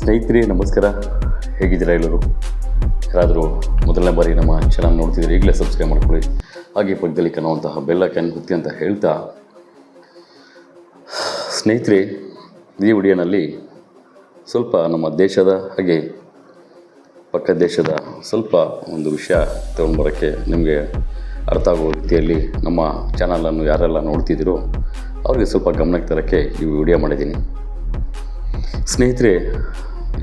ಸ್ನೇಹಿತರೆ ನಮಸ್ಕಾರ. ಹೇಗಿದ್ದೀರಾ ಎಲ್ಲರೂ? ಯಾರಾದರೂ ಮೊದಲನೇ ಬಾರಿ ನಮ್ಮ ಚಾನಲ್ ನೋಡ್ತಿದ್ರೆ ಈಗಲೇ ಸಬ್ಸ್ಕ್ರೈಬ್ ಮಾಡ್ಕೊಳ್ಳಿ, ಹಾಗೆ ಪಕ್ಕದಲ್ಲಿ ಕಾಣುವಂತಹ ಬೆಲ್ ಐಕಾನ್ ಒತ್ತಿ ಅಂತ ಹೇಳ್ತಾ, ಸ್ನೇಹಿತರೆ ಈ ವಿಡಿಯೋನಲ್ಲಿ ಸ್ವಲ್ಪ ನಮ್ಮ ದೇಶದ ಹಾಗೆ ಪಕ್ಕದ ದೇಶದ ಸ್ವಲ್ಪ ಒಂದು ವಿಷಯ ತೊಗೊಂಡ್ಬರೋಕ್ಕೆ ನಿಮಗೆ ಅರ್ಥ ಆಗೋ ರೀತಿಯಲ್ಲಿ ನಮ್ಮ ಚಾನಲನ್ನು ಯಾರೆಲ್ಲ ನೋಡ್ತಿದ್ದೀರೋ ಅವ್ರಿಗೆ ಸ್ವಲ್ಪ ಗಮನಕ್ಕೆ ತರೋಕ್ಕೆ ಈ ವಿಡಿಯೋ ಮಾಡಿದ್ದೀನಿ. ಸ್ನೇಹಿತರೆ,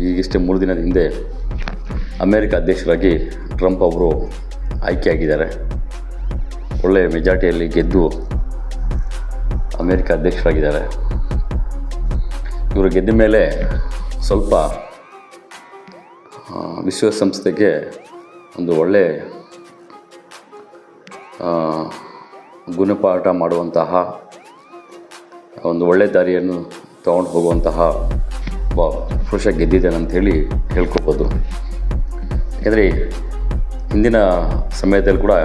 ಈಗಿಷ್ಟೇ 3 ದಿನದ ಹಿಂದೆ ಅಮೇರಿಕ ಅಧ್ಯಕ್ಷರಾಗಿ ಟ್ರಂಪ್ ಅವರು ಆಯ್ಕೆಯಾಗಿದ್ದಾರೆ. ಒಳ್ಳೆಯ ಮೆಜಾರಿಟಿಯಲ್ಲಿ ಗೆದ್ದು ಅಮೇರಿಕ ಅಧ್ಯಕ್ಷರಾಗಿದ್ದಾರೆ. ಇವರು ಗೆದ್ದ ಮೇಲೆ ಸ್ವಲ್ಪ ವಿಶ್ವಸಂಸ್ಥೆಗೆ ಒಂದು ಒಳ್ಳೆಯ ಗುಣಪಾಠ ಮಾಡುವಂತಹ ಒಂದು ಒಳ್ಳೆಯ ದಾರಿಯನ್ನು ತಗೊಂಡು ಹೋಗುವಂತಹ ಪುರುಷ ಗೆದ್ದಿದ್ದಾನೆ ಅಂಥೇಳಿ ಹೇಳ್ಕೊಬೋದು. ಯಾಕೆಂದರೆ ಹಿಂದಿನ ಸಮಯದಲ್ಲಿ ಕೂಡ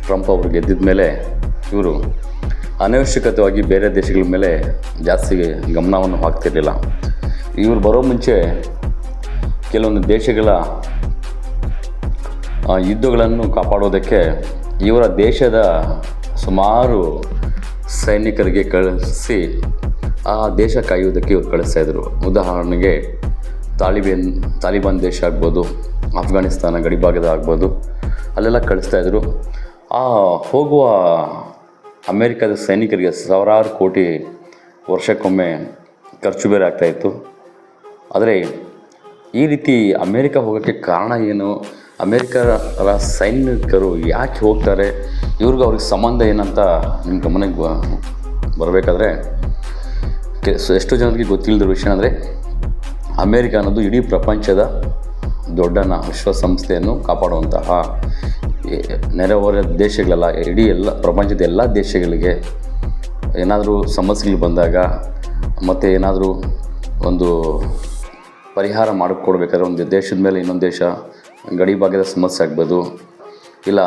ಟ್ರಂಪ್ ಅವರು ಗೆದ್ದಿದ ಮೇಲೆ ಇವರು ಅನವಶ್ಯಕತೆಯಾಗಿ ಬೇರೆ ದೇಶಗಳ ಮೇಲೆ ಜಾಸ್ತಿ ಗಮನವನ್ನು ಹಾಕ್ತಿರಲಿಲ್ಲ. ಇವರು ಬರೋ ಮುಂಚೆ ಕೆಲವೊಂದು ದೇಶಗಳ ಯುದ್ಧಗಳನ್ನು ಕಾಪಾಡೋದಕ್ಕೆ ಇವರ ದೇಶದ ಸುಮಾರು ಸೈನಿಕರಿಗೆ ಕಳಿಸಿ ಆ ದೇಶ ಕಾಯುವುದಕ್ಕೆ ಇವರು ಕಳಿಸ್ತಾಯಿದ್ರು. ಉದಾಹರಣೆಗೆ ತಾಲಿಬಾನ್ ದೇಶ ಆಗ್ಬೋದು, ಅಫ್ಘಾನಿಸ್ತಾನ ಗಡಿಭಾಗದ ಆಗ್ಬೋದು, ಅಲ್ಲೆಲ್ಲ ಕಳಿಸ್ತಾಯಿದ್ರು. ಆ ಹೋಗುವ ಅಮೇರಿಕದ ಸೈನಿಕರಿಗೆ ಸಾವಿರಾರು ಕೋಟಿ ವರ್ಷಕ್ಕೊಮ್ಮೆ ಖರ್ಚು ಬೇರೆ ಆಗ್ತಾಯಿತ್ತು. ಆದರೆ ಈ ರೀತಿ ಅಮೇರಿಕ ಹೋಗೋಕ್ಕೆ ಕಾರಣ ಏನು, ಅಮೇರಿಕದ ಸೈನಿಕರು ಯಾಕೆ ಹೋಗ್ತಾರೆ, ಅವ್ರಿಗೆ ಸಂಬಂಧ ಏನಂತ ನಿಮ್ಮ ಗಮನಕ್ಕೆ ಬರಬೇಕಾದ್ರೆ ಎಷ್ಟೋ ಜನರಿಗೆ ಗೊತ್ತಿಲ್ಲದಿರೋ ವಿಷಯ ಅಂದರೆ, ಅಮೇರಿಕ ಅನ್ನೋದು ಇಡೀ ಪ್ರಪಂಚದ ದೊಡ್ಡ ವಿಶ್ವಸಂಸ್ಥೆಯನ್ನು ಕಾಪಾಡುವಂತಹ ನೆರೆಹೊರೆ ದೇಶಗಳೆಲ್ಲ, ಇಡೀ ಪ್ರಪಂಚದ ಎಲ್ಲ ದೇಶಗಳಿಗೆ ಏನಾದರೂ ಸಮಸ್ಯೆಗಳು ಬಂದಾಗ ಮತ್ತು ಏನಾದರೂ ಒಂದು ಪರಿಹಾರ ಮಾಡಿಕೊಡ್ಬೇಕಾದ್ರೆ ಒಂದು ದೇಶದ ಮೇಲೆ ಇನ್ನೊಂದು ದೇಶ ಗಡಿ ಭಾಗದ ಸಮಸ್ಯೆ ಆಗ್ಬೋದು, ಇಲ್ಲ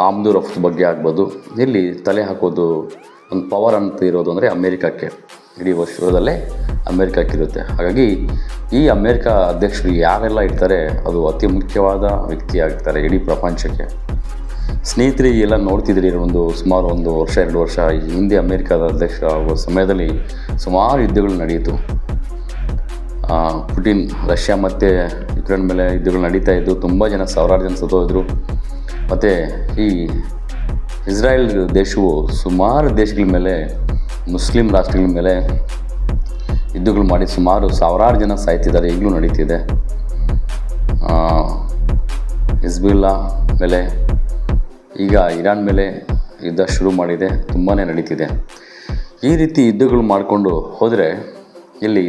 ಆಮದು ರಫ್ತು ಬಗ್ಗೆ ಆಗ್ಬೋದು, ಇಲ್ಲಿ ತಲೆ ಹಾಕೋದು ಒಂದು ಪವರ್ ಅಂತ ಇರೋದು ಅಂದರೆ ಅಮೇರಿಕಕ್ಕೆ, ಇಡೀ ವಿಶ್ವದಲ್ಲೇ ಅಮೇರಿಕಕ್ಕಿರುತ್ತೆ. ಹಾಗಾಗಿ ಈ ಅಮೇರಿಕ ಅಧ್ಯಕ್ಷರು ಯಾರೆಲ್ಲ ಇರ್ತಾರೆ ಅದು ಅತಿ ಮುಖ್ಯವಾದ ವ್ಯಕ್ತಿ ಆಗ್ತಾರೆ ಇಡೀ ಪ್ರಪಂಚಕ್ಕೆ. ಸ್ನೇಹಿತರೆ, ಎಲ್ಲ ನೋಡ್ತಿದ್ದೀರಿ, ಸುಮಾರು 1 ವರ್ಷ 2 ವರ್ಷ ಹಿಂದೆ ಅಮೇರಿಕದ ಅಧ್ಯಕ್ಷ ಆಗುವ ಸಮಯದಲ್ಲಿ ಸುಮಾರು ಯುದ್ಧಗಳು ನಡೆಯಿತು. ಪುಟಿನ್ ರಷ್ಯಾ ಮತ್ತು ಯುಕ್ರೇನ್ ಮೇಲೆ ಯುದ್ಧಗಳು ನಡೀತಾ ಇದ್ದು ತುಂಬ ಜನ, ಸಾವಿರಾರು ಜನ ಸತ್ತೋದ್ರು. ಮತ್ತು ಈ ಇಸ್ರಾಯೇಲ್ ದೇಶವು ಸುಮಾರು ದೇಶಗಳ ಮೇಲೆ, ಮುಸ್ಲಿಂ ರಾಷ್ಟ್ರಗಳ ಮೇಲೆ ಯುದ್ಧಗಳು ಮಾಡಿ ಸುಮಾರು ಸಾವಿರಾರು ಜನ ಸಾಯ್ತಿದ್ದಾರೆ, ಈಗಲೂ ನಡೀತಿದೆ. ಹಿಜ್ಬುಲ್ಲಾ ಮೇಲೆ, ಈಗ ಇರಾನ್ ಮೇಲೆ ಯುದ್ಧ ಶುರು ಮಾಡಿದೆ, ತುಂಬಾ ನಡೀತಿದೆ. ಈ ರೀತಿ ಯುದ್ಧಗಳು ಮಾಡಿಕೊಂಡು ಹೋದರೆ ಇಲ್ಲಿ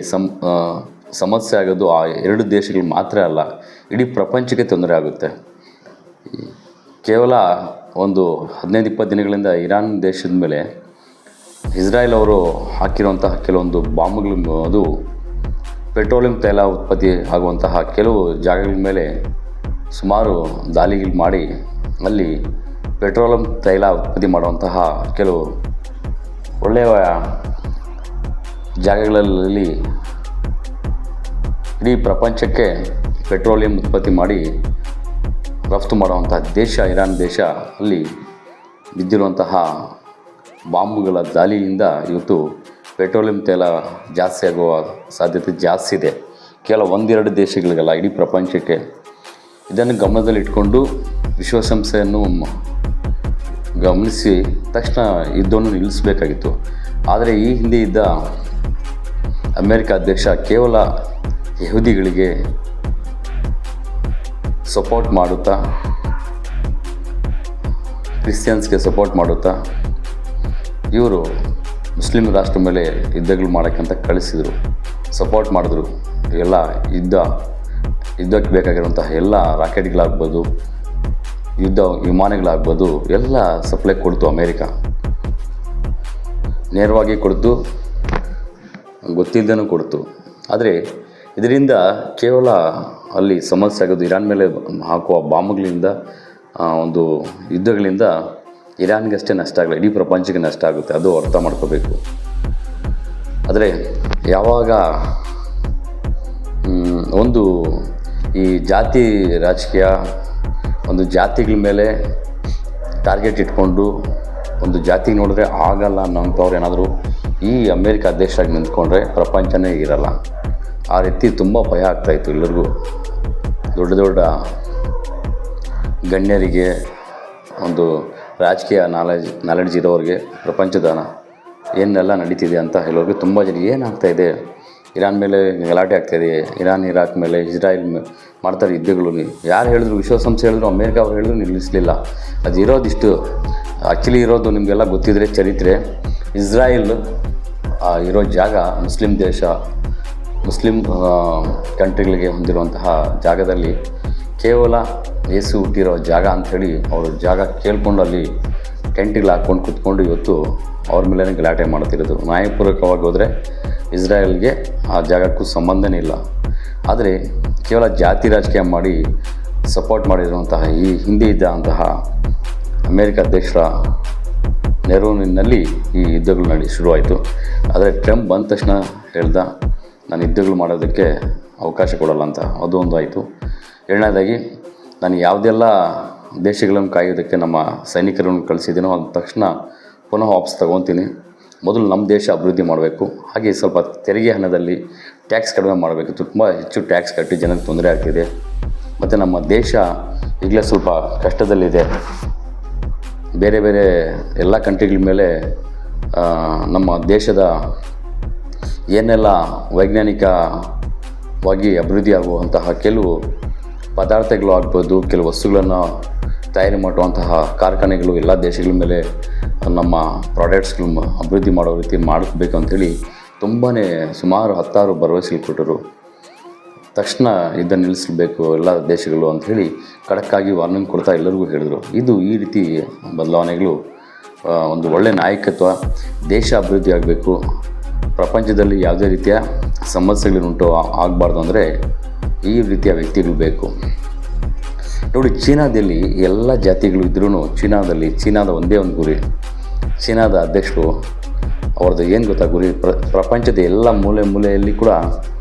ಸಮಸ್ಯೆ ಆಗೋದು ಆ 2 ದೇಶಗಳು ಮಾತ್ರ ಅಲ್ಲ, ಇಡೀ ಪ್ರಪಂಚಕ್ಕೆ ತೊಂದರೆ ಆಗುತ್ತೆ. ಕೇವಲ ಒಂದು 15-20 ದಿನಗಳಿಂದ ಇರಾನ್ ದೇಶದ ಮೇಲೆ ಇಸ್ರಾಯೇಲ್ ಅವರು ಹಾಕಿರುವಂತಹ ಕೆಲವೊಂದು ಬಾಂಬ್ಗಳು, ಅದು ಪೆಟ್ರೋಲಿಯಂ ತೈಲ ಉತ್ಪತ್ತಿ ಆಗುವಂತಹ ಕೆಲವು ಜಾಗಗಳ ಮೇಲೆ ಸುಮಾರು ದಾಳಿಗಳು ಮಾಡಿ ಅಲ್ಲಿ ಪೆಟ್ರೋಲಿಯಂ ತೈಲ ಉತ್ಪತ್ತಿ ಮಾಡುವಂತಹ ಕೆಲವು ಒಳ್ಳೆಯ ಜಾಗಗಳಲ್ಲಿ ಇಡೀ ಪ್ರಪಂಚಕ್ಕೆ ಪೆಟ್ರೋಲಿಯಂ ಉತ್ಪತ್ತಿ ಮಾಡಿ ರಫ್ತು ಮಾಡುವಂತಹ ದೇಶ ಇರಾನ್ ದೇಶ. ಅಲ್ಲಿ ಬಿದ್ದಿರುವಂತಹ ಬಾಂಬುಗಳ ದಾಳಿಯಿಂದ ಇವತ್ತು ಪೆಟ್ರೋಲಿಯಂ ತೈಲ ಜಾಸ್ತಿ ಆಗುವ ಸಾಧ್ಯತೆ ಜಾಸ್ತಿ ಇದೆ. ಕೇವಲ 1-2 ದೇಶಗಳಿಗಲ್ಲ, ಇಡೀ ಪ್ರಪಂಚಕ್ಕೆ. ಇದನ್ನು ಗಮನದಲ್ಲಿಟ್ಕೊಂಡು ವಿಶ್ವಸಂಸ್ಥೆಯನ್ನು ಗಮನಿಸಿ ತಕ್ಷಣ ಯುದ್ಧವನ್ನು ನಿಲ್ಲಿಸಬೇಕಾಗಿತ್ತು. ಆದರೆ ಈ ಹಿಂದೆ ಇದ್ದ ಅಮೇರಿಕ ಅಧ್ಯಕ್ಷ ಕೇವಲ ಯಹೂದಿಗಳಿಗೆ ಸಪೋರ್ಟ್ ಮಾಡುತ್ತಾ, ಕ್ರಿಶ್ಚಿಯನ್ಸ್ಗೆ ಸಪೋರ್ಟ್ ಮಾಡುತ್ತಾ ಇವರು ಮುಸ್ಲಿಂ ರಾಷ್ಟ್ರ ಮೇಲೆ ಯುದ್ಧಗಳು ಮಾಡೋಕ್ಕಂತ ಕಳಿಸಿದರು, ಸಪೋರ್ಟ್ ಮಾಡಿದ್ರು. ಎಲ್ಲ ಯುದ್ಧಕ್ಕೆ ಬೇಕಾಗಿರುವಂತಹ ಎಲ್ಲ ರಾಕೆಟ್ಗಳಾಗ್ಬೋದು, ಯುದ್ಧ ವಿಮಾನಗಳಾಗ್ಬೋದು, ಎಲ್ಲ ಸಪ್ಲೈ ಕೊಡ್ತು ಅಮೇರಿಕ. ನೇರವಾಗಿ ಕೊಡ್ತು, ಗೊತ್ತಿಲ್ಲದೇನೂ ಕೊಡ್ತು. ಆದರೆ ಇದರಿಂದ ಕೇವಲ ಅಲ್ಲಿ ಸಮಸ್ಯೆ ಆಗೋದು, ಇರಾನ್ ಮೇಲೆ ಹಾಕುವ ಬಾಂಬ್ಗಳಿಂದ, ಒಂದು ಯುದ್ಧಗಳಿಂದ ಇರಾನ್ಗೆ ಅಷ್ಟೇ ನಷ್ಟ ಆಗಲ್ಲ, ಇಡೀ ಪ್ರಪಂಚಕ್ಕೆ ನಷ್ಟ ಆಗುತ್ತೆ. ಅದು ಅರ್ಥ ಮಾಡ್ಕೋಬೇಕು. ಆದರೆ ಯಾವಾಗ ಒಂದು ಈ ಜಾತಿ ರಾಜಕೀಯ, ಒಂದು ಜಾತಿಗಳ ಮೇಲೆ ಟಾರ್ಗೆಟ್ ಇಟ್ಕೊಂಡು ಒಂದು ಜಾತಿಗೆ ನೋಡಿದ್ರೆ ಆಗಲ್ಲ ಅನ್ನೋಂಥವ್ರು ಏನಾದರೂ ಈ ಅಮೇರಿಕ ಅಧ್ಯಕ್ಷರಾಗಿ ನಿಂತ್ಕೊಂಡ್ರೆ ಪ್ರಪಂಚನೇ ಇರಲ್ಲ. ಆ ರೀತಿ ತುಂಬ ಭಯ ಆಗ್ತಾಯಿತ್ತು ಎಲ್ಲರಿಗೂ. ದೊಡ್ಡ ದೊಡ್ಡ ಗಣ್ಯರಿಗೆ, ಒಂದು ರಾಜಕೀಯ ನಾಲೆಡ್ಜ್ ಇರೋರಿಗೆ ಪ್ರಪಂಚದ ಏನೆಲ್ಲ ನಡೀತಿದೆ ಅಂತ ಹೇಳೋರಿಗೆ ತುಂಬ ಜನ ಏನಾಗ್ತಾಯಿದೆ, ಇರಾನ್ ಮೇಲೆ ಗಲಾಟೆ ಆಗ್ತಾಯಿದೆ, ಇರಾನ್ ಇರಾಕ್ ಮೇಲೆ ಇಸ್ರಾಯೇಲ್ ಮಾಡ್ತಾರೆ ಯುದ್ಧಗಳು. ಯಾರು ಹೇಳಿದ್ರು, ವಿಶ್ವಸಂಸ್ಥೆ ಹೇಳಿದ್ರು, ಅಮೇರಿಕ ಅವ್ರು ಹೇಳಿದ್ರು ನಿಲ್ಲಿಸಲಿಲ್ಲ. ಅದು ಇರೋದಿಷ್ಟು ಆ್ಯಕ್ಚುಲಿ ಇರೋದು ನಿಮಗೆಲ್ಲ ಗೊತ್ತಿದ್ರೆ ಚರಿತ್ರೆ. ಇಸ್ರಾಯೇಲ್ ಇರೋ ಜಾಗ ಮುಸ್ಲಿಂ ದೇಶ, ಮುಸ್ಲಿಂ ಕಂಟ್ರಿಗಳಿಗೆ ಹೊಂದಿರುವಂತಹ ಜಾಗದಲ್ಲಿ ಕೇವಲ ಯೇಸು ಹುಟ್ಟಿರೋ ಜಾಗ ಅಂಥೇಳಿ ಅವರು ಜಾಗ ಕೇಳ್ಕೊಂಡು ಅಲ್ಲಿ ಟೆಂಟ್ಗಳು ಹಾಕ್ಕೊಂಡು ಕೂತ್ಕೊಂಡು ಇವತ್ತು ಅವ್ರ ಮೇಲೆ ಗಲಾಟೆ ಮಾಡ್ತಿರೋದು. ನ್ಯಾಯಪೂರ್ವಕವಾಗಿ ಹೋದರೆ ಇಸ್ರಾಯೇಲ್ಗೆ ಆ ಜಾಗಕ್ಕೂ ಸಂಬಂಧನೇ ಇಲ್ಲ. ಆದರೆ ಕೇವಲ ಜಾತಿ ರಾಜಕೀಯ ಮಾಡಿ ಸಪೋರ್ಟ್ ಮಾಡಿರುವಂತಹ ಈ ಹಿಂದೆ ಇದ್ದಂತಹ ಅಮೇರಿಕ ಅಧ್ಯಕ್ಷರ ನೆರವಿನಲ್ಲಿ ಈ ಯುದ್ಧಗಳು ಶುರುವಾಯಿತು. ಆದರೆ ಟ್ರಂಪ್ ಬಂದ ತಕ್ಷಣ ಹೇಳ್ದ, ನಾನು ಯುದ್ಧಗಳು ಮಾಡೋದಕ್ಕೆ ಅವಕಾಶ ಕೊಡಲ್ಲ ಅಂತ. ಅದು ಒಂದು ಆಯಿತು. ಎರಡನೇದಾಗಿ, ನಾನು ಯಾವುದೆಲ್ಲ ದೇಶಗಳನ್ನು ಕಾಯೋದಕ್ಕೆ ನಮ್ಮ ಸೈನಿಕರನ್ನು ಕಳಿಸಿದ್ದೀನೋ ಅದು ತಕ್ಷಣ ಪುನಃ ವಾಪಸ್ ತಗೊತೀನಿ. ಮೊದಲು ನಮ್ಮ ದೇಶ ಅಭಿವೃದ್ಧಿ ಮಾಡಬೇಕು. ಹಾಗೆ ಸ್ವಲ್ಪ ತೆರಿಗೆ ಹಣದಲ್ಲಿ ಟ್ಯಾಕ್ಸ್ ಕಡಿಮೆ ಮಾಡಬೇಕು. ತುಂಬ ಹೆಚ್ಚು ಟ್ಯಾಕ್ಸ್ ಕಟ್ಟಿ ಜನಕ್ಕೆ ತೊಂದರೆ ಆಗ್ತಿದೆ. ಮತ್ತು ನಮ್ಮ ದೇಶ ಈಗಲೇ ಸ್ವಲ್ಪ ಕಷ್ಟದಲ್ಲಿದೆ. ಬೇರೆ ಬೇರೆ ಎಲ್ಲ ಕಂಟ್ರಿಗಳ ಮೇಲೆ ನಮ್ಮ ದೇಶದ ಏನೆಲ್ಲ ವೈಜ್ಞಾನಿಕವಾಗಿ ಅಭಿವೃದ್ಧಿ ಆಗುವಂತಹ ಕೆಲವು ಪದಾರ್ಥಗಳು ಆಗ್ಬೋದು, ಕೆಲವು ವಸ್ತುಗಳನ್ನು ತಯಾರಿ ಮಾಡುವಂತಹ ಕಾರ್ಖಾನೆಗಳು ಎಲ್ಲ ದೇಶಗಳ ಮೇಲೆ ನಮ್ಮ ಪ್ರಾಡಕ್ಟ್ಸ್ಗಳು ಅಭಿವೃದ್ಧಿ ಮಾಡೋ ರೀತಿ ಮಾಡಬೇಕು ಅಂಥೇಳಿ ಸುಮಾರು 10 ಭರವಸೆಗಳು ಕೊಟ್ಟರು. ತಕ್ಷಣ ಯುದ್ಧ ನಿಲ್ಲಿಸಬೇಕು ಎಲ್ಲ ದೇಶಗಳು ಅಂಥೇಳಿ ಖಡಕ್ಕಾಗಿ ವಾರ್ನಿಂಗ್ ಕೊಡ್ತಾ ಎಲ್ಲರಿಗೂ ಹೇಳಿದರು. ಈ ರೀತಿ ಬದಲಾವಣೆಗಳು, ಒಂದು ಒಳ್ಳೆಯ ನಾಯಕತ್ವ, ದೇಶ ಅಭಿವೃದ್ಧಿ ಆಗಬೇಕು, ಪ್ರಪಂಚದಲ್ಲಿ ಯಾವುದೇ ರೀತಿಯ ಸಮಸ್ಯೆಗಳುಂಟು ಆಗಬಾರ್ದು ಅಂದರೆ ಈ ರೀತಿಯ ವ್ಯಕ್ತಿಗಳು ಬೇಕು. ನೋಡಿ, ಚೀನಾದಲ್ಲಿ ಎಲ್ಲ ಜಾತಿಗಳು ಇದ್ರೂ ಚೀನಾದ ಒಂದೇ ಒಂದು ಗುರಿ. ಚೀನಾದ ಅಧ್ಯಕ್ಷರು ಅವ್ರದ್ದು ಏನು ಗೊತ್ತಾ ಗುರಿ? ಪ್ರಪಂಚದ ಎಲ್ಲ ಮೂಲೆಯಲ್ಲಿ ಕೂಡ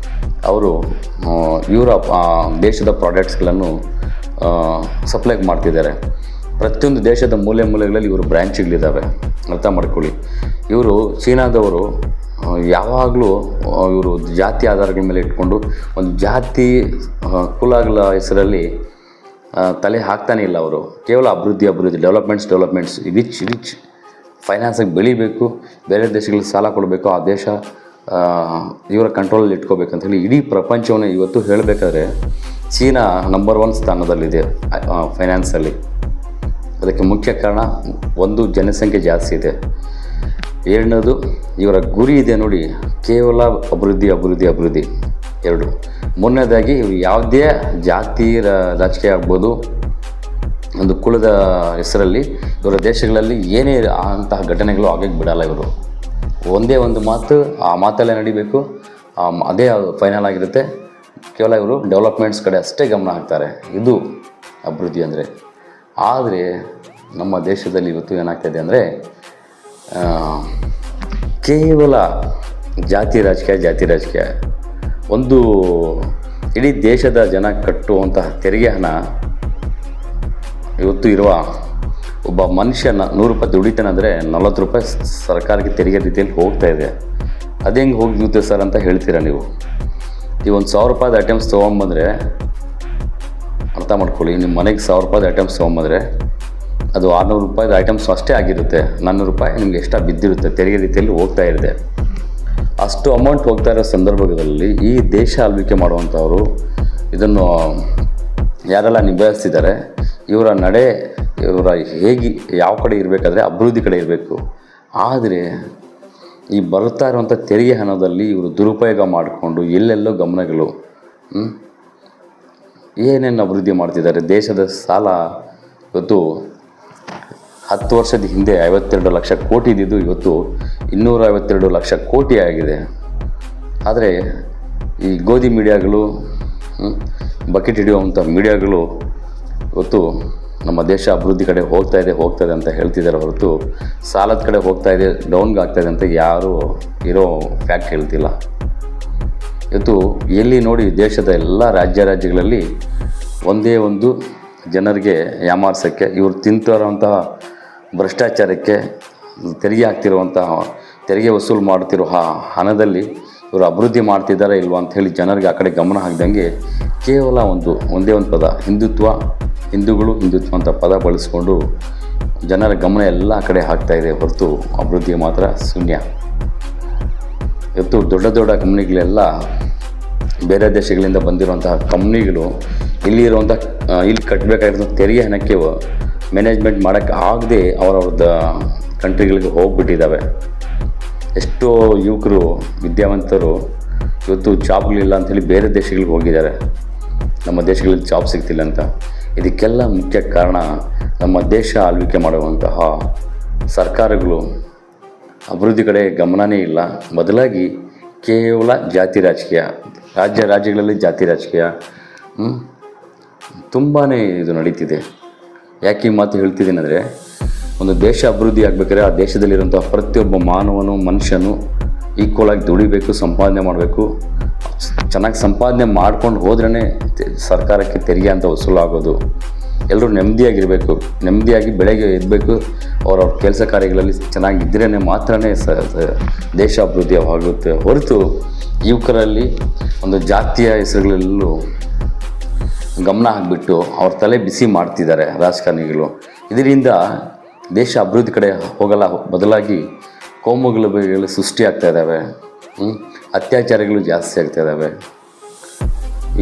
ಅವರು ಯುರೋಪ್ ದೇಶದ ಪ್ರಾಡಕ್ಟ್ಸ್ಗಳನ್ನು ಸಪ್ಲೈ ಮಾಡ್ತಿದ್ದಾರೆ. ಪ್ರತಿಯೊಂದು ದೇಶದ ಮೂಲೆಗಳಲ್ಲಿ ಇವರು ಬ್ರ್ಯಾಂಚ್ಗಳಿದ್ದಾವೆ, ಅರ್ಥ ಮಾಡ್ಕೊಳ್ಳಿ. ಇವರು ಚೀನಾದವರು ಯಾವಾಗಲೂ ಇವರು ಜಾತಿ ಆಧಾರಗಳ ಮೇಲೆ ಇಟ್ಕೊಂಡು ಒಂದು ಜಾತಿ ಕುಲಗಳ ಹೆಸರಲ್ಲಿ ತಲೆ ಹಾಕ್ತಾನೆ ಇಲ್ಲ. ಅವರು ಕೇವಲ ಅಭಿವೃದ್ಧಿ, ಡೆವಲಪ್ಮೆಂಟ್ಸ್, ರಿಚ್ ಫೈನಾನ್ಸಾಗಿ ಬೆಳಿಬೇಕು, ಬೇರೆ ದೇಶಗಳಿಗೆ ಸಾಲ ಕೊಡಬೇಕು, ಆ ದೇಶ ಇವರ ಕಂಟ್ರೋಲಲ್ಲಿ ಇಟ್ಕೋಬೇಕಂತೇಳಿ ಇಡೀ ಪ್ರಪಂಚವನ್ನು ಇವತ್ತು ಹೇಳಬೇಕಾದ್ರೆ ಚೀನಾ ನಂಬರ್ 1 ಸ್ಥಾನದಲ್ಲಿದೆ ಫೈನಾನ್ಸಲ್ಲಿ. ಅದಕ್ಕೆ ಮುಖ್ಯ ಕಾರಣ, ಒಂದು, ಜನಸಂಖ್ಯೆ ಜಾಸ್ತಿ ಇದೆ. ಎರಡನೇದು, ಇವರ ಗುರಿ ಇದೆ ನೋಡಿ, ಕೇವಲ ಅಭಿವೃದ್ಧಿ. 2, ಮೂರನೇದಾಗಿ ಇವರು ಯಾವುದೇ ಜಾತಿ ರಾಜಕೀಯ ಆಗ್ಬೋದು, ಒಂದು ಕುಲದ ಹೆಸರಲ್ಲಿ ಇವರ ದೇಶಗಳಲ್ಲಿ ಏನೇ ಅಂತಹ ಘಟನೆಗಳು ಆಗಕ್ಕೆ ಬಿಡಲ್ಲ. ಇವರು ಒಂದೇ ಒಂದು ಮಾತು, ಆ ಮಾತಲ್ಲೇ ನಡಿಬೇಕು, ಅದೇ ಫೈನಲ್ ಆಗಿರುತ್ತೆ. ಕೇವಲ ಇವರು ಡೆವಲಪ್ಮೆಂಟ್ಸ್ ಕಡೆ ಅಷ್ಟೇ ಗಮನ ಹಾಕ್ತಾರೆ. ಇದು ಅಭಿವೃದ್ಧಿ ಅಂದರೆ. ಆದರೆ ನಮ್ಮ ದೇಶದಲ್ಲಿ ಇವತ್ತು ಏನಾಗ್ತಾಯಿದೆ ಅಂದರೆ ಕೇವಲ ಜಾತಿ ರಾಜಕೀಯ. ಒಂದು ಇಡೀ ದೇಶದ ಜನ ಕಟ್ಟುವಂತಹ ತೆರಿಗೆ ಹಣ ಇವತ್ತು ಇರುವ ಒಬ್ಬ ಮನುಷ್ಯ 100 ರೂಪಾಯಿ ದುಡಿತಾನಂದರೆ 40 ರೂಪಾಯಿ ಸರ್ಕಾರಕ್ಕೆ ತೆರಿಗೆ ರೀತಿಯಲ್ಲಿ ಹೋಗ್ತಾ ಇದೆ. ಅದು ಹೆಂಗೆ ಹೋಗುತ್ತೆ ಸರ್ ಅಂತ ಹೇಳ್ತೀರಾ ನೀವು? ಈ ಒಂದು 1000 ರೂಪಾಯಿದ ಐಟಮ್ಸ್ ತೊಗೊಂಬಂದರೆ, ಅರ್ಥ ಮಾಡ್ಕೊಳ್ಳಿ, ನಿಮ್ಮ ಮನೆಗೆ 1000 ರೂಪಾಯಿದ ಐಟಮ್ಸ್ ತೊಗೊಂಬಂದರೆ ಅದು 600 ರೂಪಾಯಿದ ಐಟಮ್ಸ್ ಅಷ್ಟೇ ಆಗಿರುತ್ತೆ. 400 ರೂಪಾಯಿ ನಿಮಗೆ ಎಕ್ಸ್ಟ್ರಾ ಬಿದ್ದಿರುತ್ತೆ, ತೆರಿಗೆ ರೀತಿಯಲ್ಲಿ ಹೋಗ್ತಾ ಇದೆ. ಅಷ್ಟು ಅಮೌಂಟ್ ಹೋಗ್ತಾ ಇರೋ ಸಂದರ್ಭದಲ್ಲಿ ಈ ದೇಶ ಆಳ್ವಿಕೆ ಮಾಡುವಂಥವರು ಇದನ್ನು ಯಾರೆಲ್ಲ ನಿಭಾಯಿಸ್ತಿದ್ದಾರೆ, ಇವರ ಹೇಗೆ ಯಾವ ಕಡೆ ಇರಬೇಕಾದ್ರೆ ಅಭಿವೃದ್ಧಿ ಕಡೆ ಇರಬೇಕು. ಆದರೆ ಈ ಬರ್ತಾ ಇರುವಂಥ ತೆರಿಗೆ ಹಣದಲ್ಲಿ ಇವರು ದುರುಪಯೋಗ ಮಾಡಿಕೊಂಡು ಎಲ್ಲೆಲ್ಲೋ ಗಮನಗಳು, ಏನೇನು ಅಭಿವೃದ್ಧಿ ಮಾಡ್ತಿದ್ದಾರೆ. ದೇಶದ ಸಾಲ ಇವತ್ತು 10 ವರ್ಷದ ಹಿಂದೆ 52 ಲಕ್ಷ ಕೋಟಿ ಇದ್ದಿದ್ದು ಇವತ್ತು 252 ಲಕ್ಷ ಕೋಟಿ ಆಗಿದೆ. ಆದರೆ ಈ ಗೋಧಿ ಮೀಡಿಯಾಗಳು, ಬಕೆಟ್ ಹಿಡಿಯುವಂಥ ಮೀಡಿಯಾಗಳು ಇವತ್ತು ನಮ್ಮ ದೇಶ ಅಭಿವೃದ್ಧಿ ಕಡೆ ಹೋಗ್ತಾ ಇದೆ ಅಂತ ಹೇಳ್ತಿದ್ದಾರೆ ಹೊರತು ಸಾಲದ ಕಡೆ ಹೋಗ್ತಾ ಇದೆ, ಡೌನ್ಗೆ ಆಗ್ತಾಯಿದೆ ಅಂತ ಯಾರೂ ಇರೋ ಫ್ಯಾಕ್ಟ್ ಹೇಳ್ತಿಲ್ಲ. ಇವತ್ತು ಎಲ್ಲಿ ನೋಡಿ ದೇಶದ ಎಲ್ಲ ರಾಜ್ಯಗಳಲ್ಲಿ ಒಂದೇ ಒಂದು ಜನರಿಗೆ ಯಾಮಾರಿಸೋಕ್ಕೆ ಇವರು ತಿಂತಿರೋಂತಹ ಭ್ರಷ್ಟಾಚಾರಕ್ಕೆ ತೆರಿಗೆ ಹಾಕ್ತಿರುವಂತಹ ತೆರಿಗೆ ವಸೂಲು ಮಾಡ್ತಿರೋ ಹಣದಲ್ಲಿ ಇವರು ಅಭಿವೃದ್ಧಿ ಮಾಡ್ತಿದ್ದಾರೆ ಇಲ್ವಾ ಅಂಥೇಳಿ ಜನರಿಗೆ ಆ ಕಡೆ ಗಮನ ಹಾಕ್ದಂಗೆ ಕೇವಲ ಒಂದೇ ಒಂದು ಪದ ಹಿಂದೂಗಳು ಹಿಂದುತ್ವ ಅಂತ ಪದ ಬಳಸ್ಕೊಂಡು ಜನರ ಗಮನ ಎಲ್ಲ ಆ ಕಡೆ ಹಾಕ್ತಾಯಿದೆ ಹೊರತು ಅಭಿವೃದ್ಧಿ ಮಾತ್ರ ಶೂನ್ಯ. ಇವತ್ತು ದೊಡ್ಡ ದೊಡ್ಡ ಕಂಪ್ನಿಗಳೆಲ್ಲ ಬೇರೆ ದೇಶಗಳಿಂದ ಬಂದಿರುವಂತಹ ಕಂಪ್ನಿಗಳು ಇಲ್ಲಿ ಕಟ್ಟಬೇಕಾಗಿರೋ ತೆರಿಗೆ ಹಣಕ್ಕೆ ಮ್ಯಾನೇಜ್ಮೆಂಟ್ ಮಾಡೋಕ್ಕೆ ಆಗದೆ ಅವರವ್ರದ್ದು ಕಂಟ್ರಿಗಳಿಗೆ ಹೋಗ್ಬಿಟ್ಟಿದ್ದಾವೆ. ಎಷ್ಟೋ ಯುವಕರು ವಿದ್ಯಾವಂತರು ಇವತ್ತು ಜಾಬ್ಗಳಿಲ್ಲ ಅಂಥೇಳಿ ಬೇರೆ ದೇಶಗಳಿಗೆ ಹೋಗಿದ್ದಾರೆ, ನಮ್ಮ ದೇಶಗಳಲ್ಲಿ ಜಾಬ್ ಸಿಗ್ತಿಲ್ಲ ಅಂತ. ಇದಕ್ಕೆಲ್ಲ ಮುಖ್ಯ ಕಾರಣ ನಮ್ಮ ದೇಶ ಆಳ್ವಿಕೆ ಮಾಡುವಂತಹ ಸರ್ಕಾರಗಳು ಅಭಿವೃದ್ಧಿ ಕಡೆ ಗಮನವೇ ಇಲ್ಲ, ಬದಲಾಗಿ ಕೇವಲ ಜಾತಿ ರಾಜಕೀಯ, ರಾಜ್ಯಗಳಲ್ಲಿ ಜಾತಿ ರಾಜಕೀಯ ತುಂಬಾ ಇದು ನಡೀತಿದೆ. ಯಾಕೆ ಈ ಮಾತು ಹೇಳ್ತಿದ್ದೀನಿ ಅಂದರೆ, ಒಂದು ದೇಶ ಅಭಿವೃದ್ಧಿ ಆಗಬೇಕಾದ್ರೆ ಆ ದೇಶದಲ್ಲಿರುವಂಥ ಪ್ರತಿಯೊಬ್ಬ ಮನುಷ್ಯನು ಈಕ್ವಲಾಗಿ ದುಡಿಬೇಕು, ಸಂಪಾದನೆ ಮಾಡಬೇಕು. ಚೆನ್ನಾಗಿ ಸಂಪಾದನೆ ಮಾಡ್ಕೊಂಡು ಹೋದ್ರೇ ಸರ್ಕಾರಕ್ಕೆ ತೆರಿಗೆ ಅಂತ ವಸೂಲಾಗೋದು. ಎಲ್ಲರೂ ನೆಮ್ಮದಿಯಾಗಿ ಬೆಳಗ್ಗೆ ಎದ್ದಬೇಕು, ಅವ್ರವ್ರ ಕೆಲಸ ಕಾರ್ಯಗಳಲ್ಲಿ ಚೆನ್ನಾಗಿದ್ರೇ ಮಾತ್ರ ದೇಶ ಅಭಿವೃದ್ಧಿ ಆಗುತ್ತೆ. ಹೊರತು ಯುವಕರಲ್ಲಿ ಒಂದು ಜಾತಿಯ ಹೆಸರುಗಳಲ್ಲೂ ಗಮನ ಹಾಕಿಬಿಟ್ಟು ಅವ್ರ ತಲೆ ಬಿಸಿ ಮಾಡ್ತಿದ್ದಾರೆ ರಾಜಕಾರಣಿಗಳು. ಇದರಿಂದ ದೇಶ ಅಭಿವೃದ್ಧಿ ಕಡೆ ಹೋಗಲ್ಲ, ಬದಲಾಗಿ ಕೋಮುಗಲಭೆಗಳು ಸೃಷ್ಟಿ ಆಗ್ತಾ ಇದ್ದಾವೆ, ಅತ್ಯಾಚಾರಗಳು ಜಾಸ್ತಿ ಆಗ್ತಾ ಇದ್ದಾವೆ.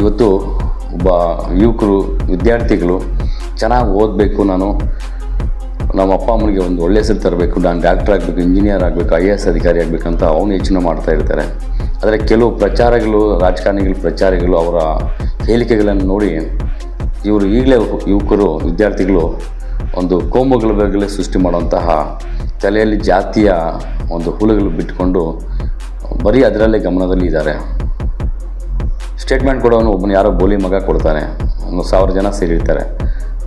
ಇವತ್ತು ಒಬ್ಬ ಯುವಕರು ವಿದ್ಯಾರ್ಥಿಗಳು ಚೆನ್ನಾಗಿ ಓದಬೇಕು, ನಮ್ಮ ಅಪ್ಪ ಅಮ್ಮನಿಗೆ ಒಂದು ಒಳ್ಳೆಯ ಹೆಸರು ತರಬೇಕು, ನಾನು ಡಾಕ್ಟರ್ ಆಗಬೇಕು, ಇಂಜಿನಿಯರ್ ಆಗಬೇಕು, IAS ಅಧಿಕಾರಿ ಆಗಬೇಕಂತ ಅವನು ಯೋಚನೆ ಮಾಡ್ತಾ ಇರ್ತಾರೆ. ಆದರೆ ಕೆಲವು ರಾಜಕಾರಣಿಗಳು ಅವರ ಹೇಳಿಕೆಗಳನ್ನು ನೋಡಿ ಈಗಲೇ ಯುವಕರು ವಿದ್ಯಾರ್ಥಿಗಳು ಒಂದು ಕೋಮುಗಲಭೆಗಳೇ ಸೃಷ್ಟಿ ಮಾಡುವಂತಹ ತಲೆಯಲ್ಲಿ ಜಾತಿಯ ಒಂದು ಹುಳುಗಳು ಬಿಟ್ಕೊಂಡು ಬರೀ ಅದರಲ್ಲೇ ಗಮನದಲ್ಲಿ ಇದ್ದಾರೆ. ಸ್ಟೇಟ್ಮೆಂಟ್ ಕೊಡೋನು ಒಬ್ಬನು ಯಾರೋ ಬೋಲಿ ಮಗ ಕೊಡ್ತಾನೆ, 1000 ಜನ ಸೇರಿರ್ತಾರೆ,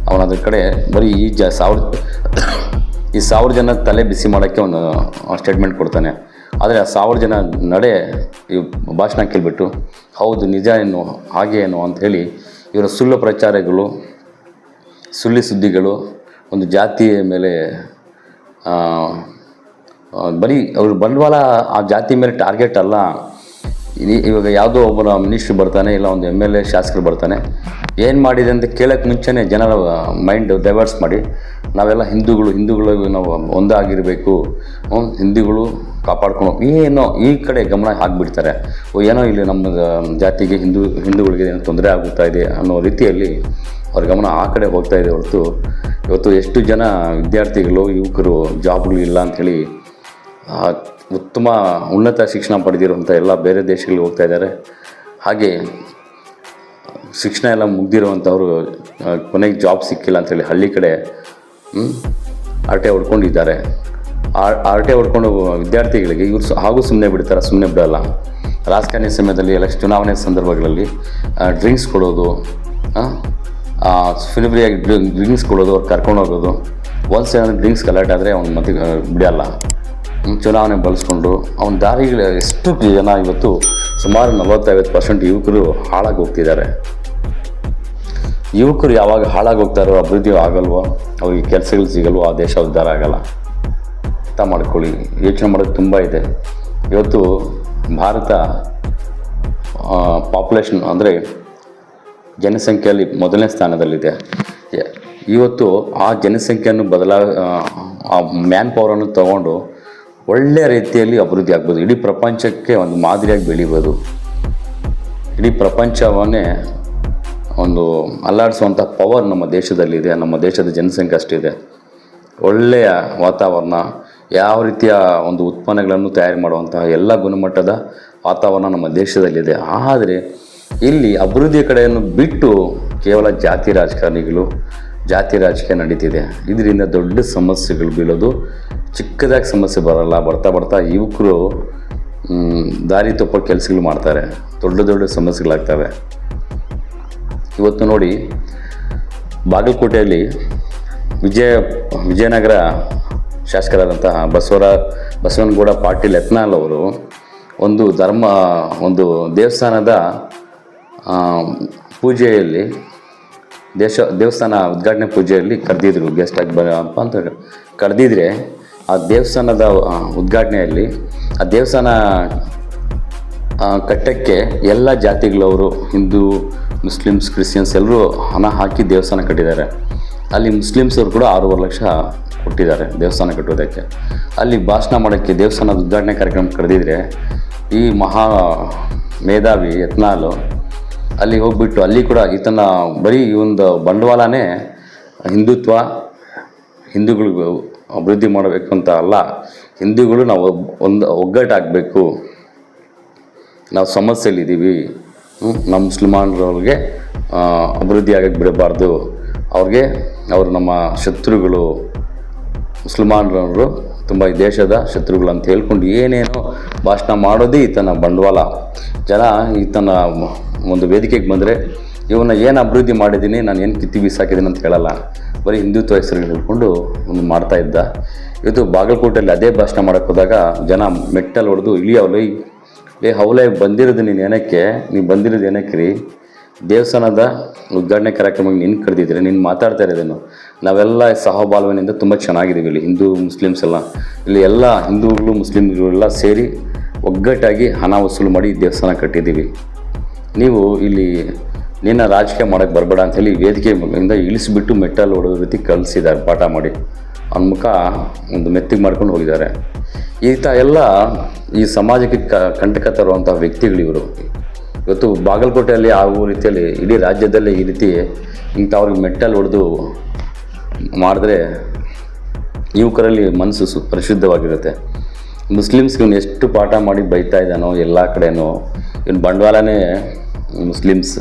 ಅವನ ಅದ್ರ ಕಡೆ ಬರೀ ಈ 1000 ಜನ ತಲೆ ಬಿಸಿ ಮಾಡೋಕ್ಕೆ ಅವನು ಸ್ಟೇಟ್ಮೆಂಟ್ ಕೊಡ್ತಾನೆ. ಆದರೆ ಆ 1000 ಜನ ಈ ಭಾಷಣ ಕೇಳಿಬಿಟ್ಟು ಹೌದು ನಿಜ ಏನು ಹಾಗೆ ಏನು ಅಂಥೇಳಿ ಇವರ ಸುಳ್ಳು ಪ್ರಚಾರಗಳು, ಸುಳ್ಳು ಸುದ್ದಿಗಳು, ಒಂದು ಜಾತಿಯ ಮೇಲೆ ಬರೀ ಅವ್ರ ಬಂಡವಾಳ ಆ ಜಾತಿ ಮೇಲೆ ಟಾರ್ಗೆಟ್ ಅಲ್ಲ. ಇವಾಗ ಯಾವುದೋ ಒಬ್ಬರ ಮಿನಿಸ್ಟ್ರು ಬರ್ತಾನೆ, ಇಲ್ಲ ಒಂದು MLA ಶಾಸಕರು ಬರ್ತಾನೆ, ಏನು ಮಾಡಿದೆ ಅಂತ ಕೇಳೋಕ್ಕೆ ಮುಂಚೆನೇ ಜನರ ಮೈಂಡ್ ಡೈವರ್ಟ್ಸ್ ಮಾಡಿ ನಾವೆಲ್ಲ ಹಿಂದೂಗಳು ನಾವು ಒಂದಾಗಿರಬೇಕು, ಹಿಂದೂಗಳು ಕಾಪಾಡ್ಕೊಂಡು ಏನೋ ಈ ಕಡೆ ಗಮನ ಹಾಕಿಬಿಡ್ತಾರೆ. ಏನೋ ಇಲ್ಲಿ ನಮ್ಮ ಜಾತಿಗೆ ಹಿಂದೂಗಳಿಗೆ ಏನೋ ತೊಂದರೆ ಆಗುತ್ತಾ ಇದೆ ಅನ್ನೋ ರೀತಿಯಲ್ಲಿ ಅವ್ರ ಗಮನ ಆ ಕಡೆ ಹೋಗ್ತಾ ಇದೆ ಹೊರತು ಇವತ್ತು ಎಷ್ಟು ಜನ ವಿದ್ಯಾರ್ಥಿಗಳು ಯುವಕರು ಜಾಬ್ಗಳು ಇಲ್ಲ ಅಂಥೇಳಿ ಉತ್ತಮ ಉನ್ನತ ಶಿಕ್ಷಣ ಪಡೆದಿರುವಂಥ ಎಲ್ಲ ಬೇರೆ ದೇಶಗಳಿಗೆ ಹೋಗ್ತಾ ಇದ್ದಾರೆ. ಹಾಗೆ ಶಿಕ್ಷಣ ಎಲ್ಲ ಮುಗ್ದಿರುವಂಥವ್ರು ಕೊನೆಗೆ ಜಾಬ್ ಸಿಕ್ಕಿಲ್ಲ ಅಂಥೇಳಿ ಹಳ್ಳಿ ಕಡೆ ಹರಟೆ ಹೊಡ್ಕೊಂಡಿದ್ದಾರೆ. ಹರಟೆ ಹೊಡ್ಕೊಂಡು ವಿದ್ಯಾರ್ಥಿಗಳಿಗೆ ಇವರು ಹಾಗೂ ಸುಮ್ಮನೆ ಬಿಡಲ್ಲ. ರಾಜಕಾರಣಿ ಸಮಯದಲ್ಲಿ ಚುನಾವಣೆ ಸಂದರ್ಭಗಳಲ್ಲಿ ಡ್ರಿಂಕ್ಸ್ ಕೊಡೋದು, ಫಿಲ್ಬ್ರಿಯಾಗಿ ಡ್ರಿಂಕ್ಸ್ ಕೊಡೋದು, ಅವ್ರು ಕರ್ಕೊಂಡು ಹೋಗೋದು. ಒನ್ಸ್ ಏನಾದರೂ ಡ್ರಿಂಕ್ಸ್ ಗಲಾಟೆ ಆದರೆ ಅವ್ನು ಮತ್ತೆ ಬಿಡೋಲ್ಲ. ಚುನಾವಣೆ ಬಳಸ್ಕೊಂಡು ಅವನ ದಾರಿಗಳು ಎಷ್ಟು ಜನ ಇವತ್ತು ಸುಮಾರು 40-50% ಯುವಕರು ಹಾಳಾಗಿ ಹೋಗ್ತಿದ್ದಾರೆ. ಯುವಕರು ಯಾವಾಗ ಹಾಳಾಗಿ ಹೋಗ್ತಾರೋ ಅಭಿವೃದ್ಧಿ ಆಗಲ್ವೋ, ಅವ್ರಿಗೆ ಕೆಲಸಗಳು ಸಿಗಲ್ವೋ, ಆ ದೇಶ ಉದ್ಧಾರ ಆಗಲ್ಲ. ಅರ್ಥ ಮಾಡ್ಕೊಳ್ಳಿ, ಯೋಚನೆ ಮಾಡೋದು ತುಂಬ ಇದೆ. ಇವತ್ತು ಭಾರತ ಪಾಪ್ಯುಲೇಷನ್ ಅಂದರೆ ಜನಸಂಖ್ಯೆಯಲ್ಲಿ ಮೊದಲನೇ ಸ್ಥಾನದಲ್ಲಿದೆ. ಇವತ್ತು ಆ ಜನಸಂಖ್ಯೆಯನ್ನು ಆ ಮ್ಯಾನ್ ಪವರನ್ನು ತಗೊಂಡು ಒಳ್ಳೆಯ ರೀತಿಯಲ್ಲಿ ಅಭಿವೃದ್ಧಿ ಆಗ್ಬೋದು. ಇಡೀ ಪ್ರಪಂಚಕ್ಕೆ ಒಂದು ಮಾದರಿಯಾಗಿ ಬೆಳಿಬೋದು. ಇಡೀ ಪ್ರಪಂಚವನ್ನೇ ಒಂದು ಅಲ್ಲಾಡಿಸುವಂಥ ಪವರ್ ನಮ್ಮ ದೇಶದಲ್ಲಿದೆ. ನಮ್ಮ ದೇಶದ ಜನಸಂಖ್ಯೆ ಅಷ್ಟಿದೆ. ಒಳ್ಳೆಯ ವಾತಾವರಣ, ಯಾವ ರೀತಿಯ ಒಂದು ಉತ್ಪನ್ನಗಳನ್ನು ತಯಾರು ಮಾಡುವಂತಹ ಎಲ್ಲ ಗುಣಮಟ್ಟದ ವಾತಾವರಣ ನಮ್ಮ ದೇಶದಲ್ಲಿದೆ. ಆದರೆ ಇಲ್ಲಿ ಅಭಿವೃದ್ಧಿಯ ಕಡೆಯನ್ನು ಬಿಟ್ಟು ಕೇವಲ ಜಾತಿ ರಾಜಕೀಯ ನಡೀತಿದೆ. ಇದರಿಂದ ದೊಡ್ಡ ಸಮಸ್ಯೆಗಳು ಬೀಳೋದು, ಚಿಕ್ಕದಾಗಿ ಸಮಸ್ಯೆ ಬರಲ್ಲ. ಬರ್ತಾ ಯುವಕರು ದಾರಿ ತಪ್ಪೋ ಕೆಲಸಗಳು ಮಾಡ್ತಾರೆ, ದೊಡ್ಡ ಸಮಸ್ಯೆಗಳಾಗ್ತವೆ. ಇವತ್ತು ನೋಡಿ, ಬಾಗಲಕೋಟೆಯಲ್ಲಿ ವಿಜಯನಗರ ಶಾಸಕರಾದಂತಹ ಬಸವನಗೌಡ ಪಾಟೀಲ್ ಯತ್ನಾಳ್ ಅವರು ಒಂದು ದೇವಸ್ಥಾನದ ಪೂಜೆಯಲ್ಲಿ ದೇವಸ್ಥಾನ ಉದ್ಘಾಟನೆ ಪೂಜೆಯಲ್ಲಿ ಕರೆದಿದ್ರು ಗೆಸ್ಟಾಗಿ ಬರಪ್ಪ ಅಂತ ಕರೆದಿದ್ರೆ ಆ ದೇವಸ್ಥಾನದ ಉದ್ಘಾಟನೆಯಲ್ಲಿ ಆ ದೇವಸ್ಥಾನ ಕಟ್ಟಕ್ಕೆ ಎಲ್ಲ ಜಾತಿಗಳವರು ಹಿಂದೂ ಮುಸ್ಲಿಮ್ಸ್ ಕ್ರಿಶ್ಚಿಯನ್ಸ್ ಎಲ್ಲರೂ ಹಣ ಹಾಕಿ ದೇವಸ್ಥಾನ ಕಟ್ಟಿದ್ದಾರೆ. ಅಲ್ಲಿ ಮುಸ್ಲಿಮ್ಸವ್ರು ಕೂಡ 6.5 ಲಕ್ಷ ಕೊಟ್ಟಿದ್ದಾರೆ ದೇವಸ್ಥಾನ ಕಟ್ಟೋದಕ್ಕೆ. ಅಲ್ಲಿ ಭಾಷಣ ಮಾಡೋಕ್ಕೆ ದೇವಸ್ಥಾನದ ಉದ್ಘಾಟನೆ ಕಾರ್ಯಕ್ರಮ ಕರೆದಿದ್ರೆ ಈ ಮಹಾ ಮೇಧಾವಿ ಯತ್ನಾಳು ಅಲ್ಲಿ ಹೋಗ್ಬಿಟ್ಟು ಅಲ್ಲಿ ಕೂಡ ಈತನ ಬರೀ ಈ ಒಂದು ಬಂಡವಾಳನೇ ಹಿಂದೂಗಳಿಗೂ ಅಭಿವೃದ್ಧಿ ಮಾಡಬೇಕು ಅಂತ ಅಲ್ಲ, ಹಿಂದೂಗಳು ನಾವು ಒಗ್ಗಟ್ಟಾಗಬೇಕು, ನಾವು ಸಮಸ್ಯೆಯಲ್ಲಿದ್ದೀವಿ, ನಮ್ಮ ಮುಸ್ಲಿಮಾನರವ್ರಿಗೆ ಅಭಿವೃದ್ಧಿ ಆಗಕ್ಕೆ ಬಿಡಬಾರ್ದು, ಅವರು ನಮ್ಮ ಶತ್ರುಗಳು, ಮುಸ್ಲಿಮಾನರವರು ತುಂಬ ಈ ದೇಶದ ಶತ್ರುಗಳು ಅಂತ ಹೇಳ್ಕೊಂಡು ಏನೇನೋ ಭಾಷಣ ಮಾಡೋದೇ ಈತನ ಬಂಡವಾಳ. ಜನ ಈತನ ಒಂದು ವೇದಿಕೆಗೆ ಬಂದರೆ ಇವನ್ನ ಏನು ಅಭಿವೃದ್ಧಿ ಮಾಡಿದ್ದೀನಿ, ನಾನು ಏನು ಕಿತ್ತಿ ಬೀಸಾಕಿದ್ದೀನಿ ಅಂತ ಹೇಳಲ್ಲ, ಬರೀ ಹಿಂದುತ್ವ ಹೆಸರು ಹೇಳ್ಕೊಂಡು ಒಂದು ಮಾಡ್ತಾಯಿದ್ದ. ಇವತ್ತು ಬಾಗಲಕೋಟೆಯಲ್ಲಿ ಅದೇ ಭಾಷಣ ಮಾಡೋಕ್ಕೆ ಹೋದಾಗ ಜನ ಮೆಟ್ಟಲ್ಲಿ ಹೊಡೆದು ಅವಲೇ ಬಂದಿರೋದು ನೀವು ಬಂದಿರೋದು ಏನಕ್ಕೆ ರೀ, ದೇವಸ್ಥಾನದ ಉದ್ಘಾಟನೆ ಕಾರ್ಯಕ್ರಮಕ್ಕೆ ನೀನು ಕರೆದಿದ್ರೆ ನೀನು ಮಾತಾಡ್ತಾ ಇರೋದೇನು, ನಾವೆಲ್ಲ ಸಹಬಾಳ್ವೆಯಿಂದ ತುಂಬ ಚೆನ್ನಾಗಿದ್ದೀವಿ ಇಲ್ಲಿ, ಹಿಂದೂ ಮುಸ್ಲಿಮ್ಸ್ ಎಲ್ಲ ಇಲ್ಲಿ ಎಲ್ಲ ಹಿಂದೂಗಳು ಮುಸ್ಲಿಮ್ಗಳೆಲ್ಲ ಸೇರಿ ಒಗ್ಗಟ್ಟಾಗಿ ಹಣ ವಸೂಲು ಮಾಡಿ ದೇವಸ್ಥಾನ ಕಟ್ಟಿದ್ದೀವಿ. ನೀವು ಇಲ್ಲಿ ನಿನ್ನ ರಾಜಕೀಯ ಮಾಡೋಕ್ಕೆ ಬರಬೇಡ ಅಂಥೇಳಿ ವೇದಿಕೆಯಿಂದ ಇಳಿಸಿಬಿಟ್ಟು ಮೆಟ್ಟಲ್ಲಿ ಹೊಡೋದು ರೀತಿ ಕಳಿಸಿದ್ದಾರೆ ಪಾಠ ಮಾಡಿ. ಅವನ ಮುಖ ಒಂದು ಮೆತ್ತಿಗೆ ಮಾಡ್ಕೊಂಡು ಹೋಗಿದ್ದಾರೆ. ಎಲ್ಲ ಈ ಸಮಾಜಕ್ಕೆ ಕಂಟಕ ತರುವಂಥ ವ್ಯಕ್ತಿಗಳಿವರು. ಇವತ್ತು ಬಾಗಲಕೋಟೆಯಲ್ಲಿ ಆ ರೀತಿಯಲ್ಲಿ ಇಡೀ ರಾಜ್ಯದಲ್ಲೇ ಈ ರೀತಿ ಅವ್ರಿಗೆ ಮೆಟ್ಟಲ್ಲಿ ಹೊಡೆದು ಮಾಡಿದ್ರೆ ಯುವಕರಲ್ಲಿ ಮನಸ್ಸು ಪರಿಶುದ್ಧವಾಗಿರುತ್ತೆ. ಮುಸ್ಲಿಮ್ಸ್ಗೆ ಇವನು ಎಷ್ಟು ಪಾಠ ಮಾಡಿ ಬೈತಾ ಇದ್ದಾನೋ ಎಲ್ಲ ಕಡೆನೂ, ಇವನು ಬಂಡವಾಳನೇ ಮುಸ್ಲಿಮ್ಸ್.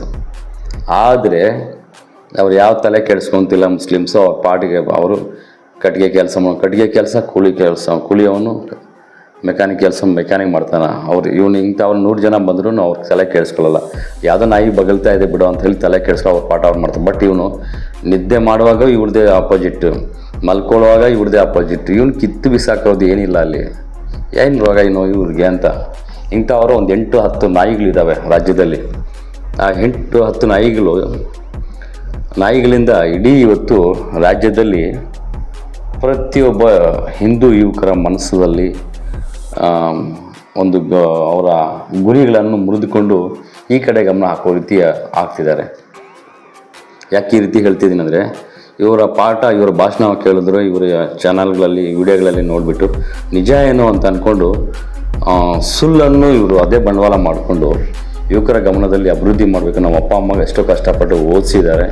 ಆದರೆ ಅವ್ರು ಯಾವ ತಲೆ ಕೆಡಿಸ್ಕೊತಿಲ್ಲ ಮುಸ್ಲಿಮ್ಸು. ಅವ್ರ ಪಾಟಿಗೆ ಅವರು ಕಟ್ಟಿಗೆ ಕೆಲಸ ಕೂಲಿಯವನು ಮೆಕ್ಯಾನಿಕ್ ಮಾಡ್ತಾನೆ. ಇವನು ಅವ್ರು 100 ಜನ ಬಂದರೂ ಅವ್ರ ತಲೆ ಕೆಡಿಸ್ಕೊಳ್ಳಲ್ಲ. ಯಾವುದೋ ನಾಯಿ ಬಗಲ್ತಾ ಇದೆ ಬಿಡು ಅಂತ ಹೇಳಿ ತಲೆ ಕೆಡಿಸ್ಕೊ ಅವ್ರ ಪಾಠ ಅವ್ರು ಮಾಡ್ತಾರೆ. ಬಟ್ ಇವನು ನಿದ್ದೆ ಮಾಡುವಾಗ ಇವ್ರದ್ದೇ ಆಪೋಸಿಟ್, ಮಲ್ಕೊಳ್ಳುವಾಗ ಇವ್ರದ್ದೇ ಆಪೋಸಿಟ್. ಇವನು ಕಿತ್ತು ಬಿಸಾಕೋದು ಏನಿಲ್ಲ ಅಲ್ಲಿ, ಏನು ರೋಗ ಇವ್ರಿಗೆ ಅಂತ. ಇಂಥವರು ಒಂದು 8-10 ನಾಯಿಗಳಿದ್ದಾವೆ ರಾಜ್ಯದಲ್ಲಿ. ಆ 8-10 ನಾಯಿಗಳಿಂದ ಇಡೀ ಇವತ್ತು ರಾಜ್ಯದಲ್ಲಿ ಪ್ರತಿಯೊಬ್ಬ ಹಿಂದೂ ಯುವಕರ ಮನಸ್ಸಲ್ಲಿ ಅವರ ಗುರಿಗಳನ್ನು ಮುರಿದುಕೊಂಡು ಈ ಕಡೆ ಗಮನ ಹಾಕೋ ರೀತಿ ಆಗ್ತಿದ್ದಾರೆ. ಯಾಕೆ ಈ ರೀತಿ ಹೇಳ್ತಿದ್ದೀನಿ ಅಂದರೆ, ಇವರ ಭಾಷಣ ಕೇಳಿದ್ರು, ಇವರ ಚಾನಲ್ಗಳಲ್ಲಿ ವಿಡಿಯೋಗಳಲ್ಲಿ ನೋಡಿಬಿಟ್ಟು ನಿಜ ಏನು ಅಂತ ಅಂದ್ಕೊಂಡು ಸುಳ್ಳನ್ನು ಇವರು ಅದೇ ಬಂಡವಾಳ ಮಾಡಿಕೊಂಡು ಯುವಕರ ಗಮನದಲ್ಲಿ ಅಭಿವೃದ್ಧಿ ಮಾಡಬೇಕು. ನಮ್ಮ ಅಪ್ಪ ಅಮ್ಮಗೆ ಎಷ್ಟೋ ಕಷ್ಟಪಟ್ಟು ಓದಿಸಿದ್ದಾರೆ,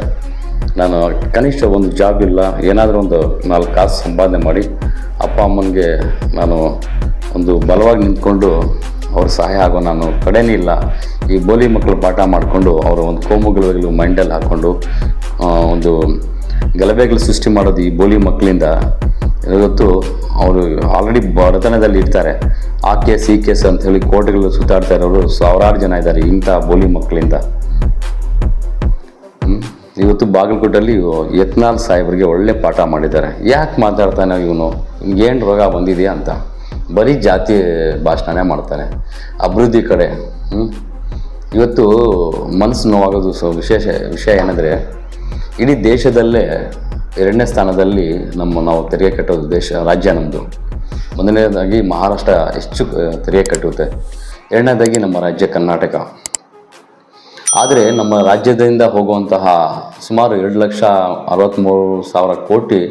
ನಾನು ಕನಿಷ್ಠ ಒಂದು ಜಾಬ್ ಇಲ್ಲ, ಏನಾದರೂ ಒಂದು 4 ಕಾಸು ಸಂಪಾದನೆ ಮಾಡಿ ಅಪ್ಪ ಅಮ್ಮನಿಗೆ ನಾನು ಒಂದು ಬಲವಾಗಿ ನಿಂತ್ಕೊಂಡು ಅವ್ರ ಸಹಾಯ ಆಗೋ ನಾನು ಕಡೆನೇ ಇಲ್ಲ. ಈ ಬೋಲಿ ಮಕ್ಕಳು ಪಾಠ ಮಾಡಿಕೊಂಡು ಅವರ ಒಂದು ಕೋಮುಗಲುಗಳು ಮೈಂಡಲ್ಲಿ ಹಾಕ್ಕೊಂಡು ಒಂದು ಗಲಭೆಗಳು ಸೃಷ್ಟಿ ಮಾಡೋದು ಈ ಬೋಲಿ ಮಕ್ಕಳಿಂದ. ಇವತ್ತು ಅವರು ಆಲ್ರೆಡಿ ಬಡತನದಲ್ಲಿ ಇರ್ತಾರೆ. ಆ ಕೇಸ್ ಈ ಕೇಸ್ ಅಂತ ಹೇಳಿ ಕೋರ್ಟ್ಗಳು ಸುತ್ತಾಡ್ತಾ ಇರೋರು ಸಾವಿರಾರು ಜನ ಇದ್ದಾರೆ ಇಂಥ ಬೋಲಿ ಮಕ್ಕಳಿಂದ. ಇವತ್ತು ಬಾಗಲಕೋಟೆಯಲ್ಲಿ ಯತ್ನಾಳ್ ಸಾಹೇಬರಿಗೆ ಒಳ್ಳೆ ಪಾಠ ಮಾಡಿದ್ದಾರೆ. ಯಾಕೆ ಮಾತಾಡ್ತಾನೆ ಇವನು, ಏನು ರೋಗ ಬಂದಿದೆಯಾ ಅಂತ ಬರೀ ಜಾತಿ ಭಾಷಣನೇ ಮಾಡ್ತಾನೆ. ಅಭಿವೃದ್ಧಿ ಕಡೆ ಇವತ್ತು ಮನಸ್ಸು ನೋವಾಗೋದು ವಿಷಯ ಏನಂದರೆ, ಇಡೀ ದೇಶದಲ್ಲೇ 2ನೇ ಸ್ಥಾನದಲ್ಲಿ ನಾವು ತೆರಿಗೆ ಕಟ್ಟೋದು ರಾಜ್ಯ ನಮ್ಮದು. ಮೊದಲನೇದಾಗಿ ಮಹಾರಾಷ್ಟ್ರ ಹೆಚ್ಚು ತೆರಿಗೆ ಕಟ್ಟುತ್ತೆ, 2ನೇದಾಗಿ ನಮ್ಮ ರಾಜ್ಯ ಕರ್ನಾಟಕ. ಆದರೆ ನಮ್ಮ ರಾಜ್ಯದಿಂದ ಹೋಗುವಂತಹ ಸುಮಾರು 2,63,000 ಕೋಟಿ